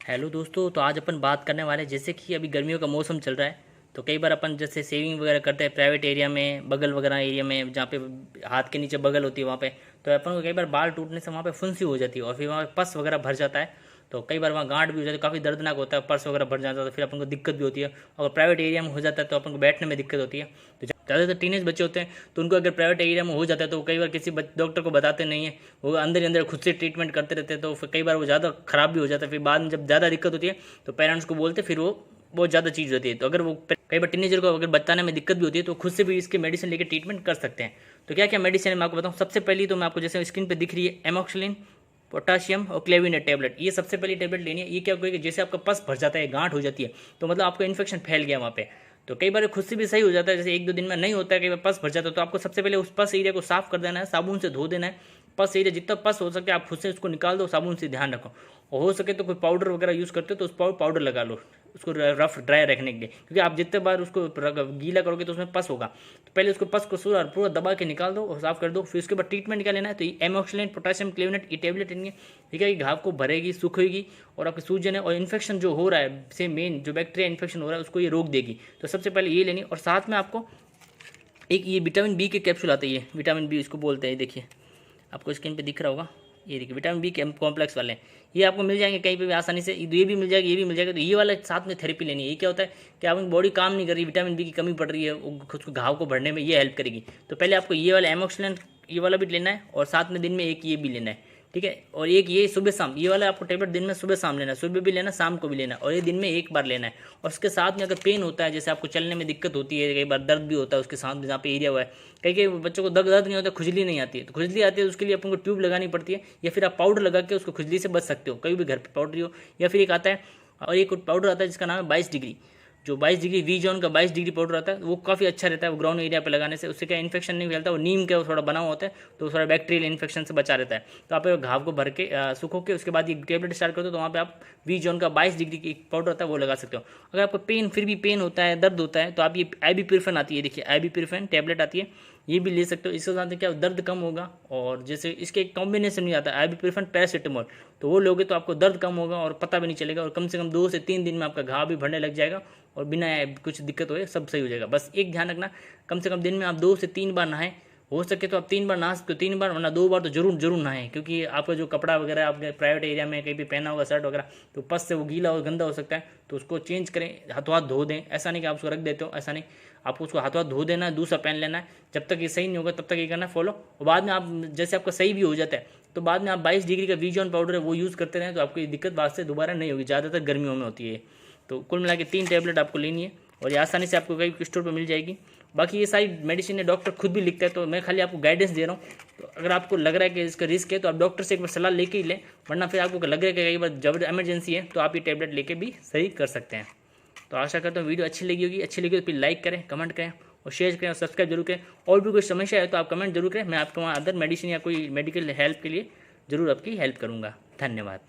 Hello दोस्तों, तो आज अपन बात करने वाले हैं जैसे कि अभी गर्मियों का मौसम चल रहा है। तो कई बार अपन जैसे सेविंग वगैरह करते हैं प्राइवेट एरिया में, बगल वगैरह एरिया में, जहाँ पे हाथ के नीचे बगल होती है वहाँ पे। तो अपन को कई बार बाल टूटने से वहाँ पे फुंसी हो जाती है और फिर वहाँ पे पस वगैरह भर जाता है। तो कई बार वहाँ गांठ भी हो जाती है, काफ़ी दर्दनाक होता है, पर्स वगैरह भर जाता है, तो फिर अपन को दिक्कत भी होती है। अगर प्राइवेट एरिया में हो जाता है तो अपन को बैठने में दिक्कत होती है। तो ज़्यादातर टीनेज बच्चे होते हैं, तो उनको अगर प्राइवेट एरिया में हो जाता है तो वो कई बार किसी डॉक्टर को बताते नहीं है, वो अंदर ही अंदर खुद से ट्रीटमेंट करते रहते हैं। तो फिर कई बार वो ज़्यादा ख़राब भी हो जाता है। फिर बाद में जब ज़्यादा दिक्कत होती है तो पेरेंट्स को बोलते, फिर वो बहुत ज़्यादा चीज़ होती है। तो अगर वो कई बार टीनेजर को अगर बताने में दिक्कत भी होती है तो खुद से भी इसके मेडिसिन लेके ट्रीटमेंट कर सकते हैं। तो क्या क्या मेडिसिन है मैं आपको बताऊँ। सबसे पहली तो मैं आपको जैसे स्क्रीन पर दिख रही है एमोक्सिलिन, पोटाशियम और क्लेविनेट टेबलेट, ये सबसे पहली टेबलेट लेनी है। ये क्या होगा कि जैसे आपका पस भर जाता है, गांठ हो जाती है, तो मतलब आपका इन्फेक्शन फैल गया वहाँ पे। तो कई बार खुद से भी सही हो जाता है, जैसे एक दो दिन में नहीं होता है, कई बार पस भर जाता है, तो आपको सबसे पहले उस पस एरिया को साफ कर देना है, साबुन से धो देना है। पस एरिया जितना पस हो सके आप खुद से उसको निकाल दो, साबुन से ध्यान रखो। और हो सके तो कोई पाउडर वगैरह यूज़ करते हो तो उस पाउडर लगा लो उसको रफ ड्राई रखने के लिए, क्योंकि आप जितने बार उसको गीला करोगे तो उसमें पस होगा। तो पहले उसको पस को पूरा दबा के निकाल दो और साफ कर दो। फिर उसके बाद ट्रीटमेंट क्या लेना है, तो ये एमोक्सिलिन, पोटाशियम क्लेविनेट, ये टेबलेट लेनी है। ठीक है, ये घाव को भरेगी, सूखेगी और आपकी सूजन है और इन्फेक्शन जो हो रहा है, से मेन जो बैक्टीरिया इन्फेक्शन हो रहा है उसको ये रोक देगी। तो सबसे पहले ये लेनी, और साथ में आपको एक ये विटामिन बी के कैप्सूल आते हैं। ये विटामिन बी इसको बोलते हैं, देखिए आपको स्क्रीन पे दिख रहा होगा, ये देखिए विटामिन बी कॉम्प्लेक्स वाले हैं। ये आपको मिल जाएंगे कहीं पे भी आसानी से, ये भी मिल जाएगा, ये भी मिल जाएगा। तो ये वाला साथ में थेरेपी लेनी है। ये क्या होता है कि आपकी बॉडी काम नहीं कर रही, विटामिन बी की कमी पड़ रही है, खुद को घाव को भरने में ये हेल्प करेगी। तो पहले आपको ये वाला एमोक्सिलिन, ये वाला भी लेना है, और साथ में दिन में एक ये भी लेना है। ठीक है, और एक ये सुबह शाम, ये वाला आपको टेबलेट दिन में सुबह शाम लेना है, सुबह भी लेना, शाम को भी लेना है, और ये दिन में एक बार लेना है। और उसके साथ में अगर पेन होता है, जैसे आपको चलने में दिक्कत होती है, कई बार दर्द भी होता है उसके साथ में जहाँ पे एरिया हुआ है, कई कई बच्चों को दर्द नहीं होता, खुजली नहीं आती है, तो खुजली आती है तो उसके लिए अपन को ट्यूब लगानी पड़ती है, या फिर आप पाउडर लगा के उसको खुजली से बच सकते हो, कहीं भी घर पर पाउडर हो। या फिर एक आता है, और एक पाउडर आता है जिसका नाम है 22 डिग्री, जो 22 डिग्री वी जॉन का 22 डिग्री पाउडर आता है, वो काफ़ी अच्छा रहता है। वो ग्राउंड एरिया पे लगाने से उससे क्या इन्फेक्शन नहीं फैलता। वो नीम का थोड़ा बना होता है, तो थोड़ा बैक्टीरियल इन्फेक्शन से बचा रहता है। तो आप घाव को भर के सूखो के उसके बाद ये टेबलेट स्टार्ट कर दो, तो वहाँ पे आप वी जॉन का 22 डिग्री की पाउडर आता है वो लगा सकते हो। अगर आपको फिर भी पेन होता है, दर्द होता है, तो आप ये आइबुप्रोफेन आती है, देखिए आइबुप्रोफेन टेबलेट आती है, ये भी ले सकते हो। इसके साथ क्या दर्द कम होगा। और जैसे इसके एक कॉम्बिनेशन भी आता है आइबुप्रोफेन पैरासीटामोल, तो वो लोगे तो आपको दर्द कम होगा और पता भी नहीं चलेगा, और कम से कम 2 से 3 दिन में आपका घाव भी भरने लग जाएगा और बिना कुछ दिक्कत हो सब सही हो जाएगा। बस एक ध्यान रखना, कम से कम दिन में आप 2 से 3 बार नहाएं। हो सके तो आप 3 बार नहा सकते हो, 3 बार वरना 2 बार तो जरूर नहाएं, क्योंकि आपका जो कपड़ा वगैरह आपने प्राइवेट एरिया में कहीं भी पहना होगा शर्ट वगैरह, तो पस से वो गीला और गंदा हो सकता है। तो उसको चेंज करें, हाथों हाथ धो दें। ऐसा नहीं कि आप उसको रख देते हो, ऐसा नहीं, आपको उसको हाथों हाथ धो देना है, दूसरा पहन लेना है। जब तक ये सही नहीं होगा तब तक ये करना फॉलो। और बाद में आप जैसे आपका सही भी हो जाता है तो बाद में आप 22 डिग्री का वीजॉन पाउडर है वो यूज़ करते रहें, तो आपको ये दिक्कत बाद से दोबारा नहीं होगी। ज़्यादातर गर्मियों में होती है। तो कुल मिला के 3 टेबलेट आपको लेनी है, और ये आसानी से आपको कहीं स्टोर पर मिल जाएगी। बाकी ये सारी मेडिसिन है डॉक्टर खुद भी लिखता है, तो मैं खाली आपको गाइडेंस दे रहा हूँ। तो अगर आपको लग रहा है कि इसका रिस्क है तो आप डॉक्टर से एक बार सलाह लेके ही लें, वरना फिर आपको लग रहा है कि कई बार जब इमरजेंसी है तो आप ये टेबलेट लेके भी सही कर सकते हैं। तो आशा करता हूँ वीडियो अच्छी लगी होगी। अच्छी लगी तो फिर लाइक करें, कमेंट करें और शेयर करें और सब्सक्राइब जरूर करें। और भी कोई समस्या है तो आप कमेंट जरूर करें, मैं आपको वहाँ अदर मेडिसिन या कोई मेडिकल हेल्प के लिए ज़रूर आपकी हेल्प करूँगा। धन्यवाद।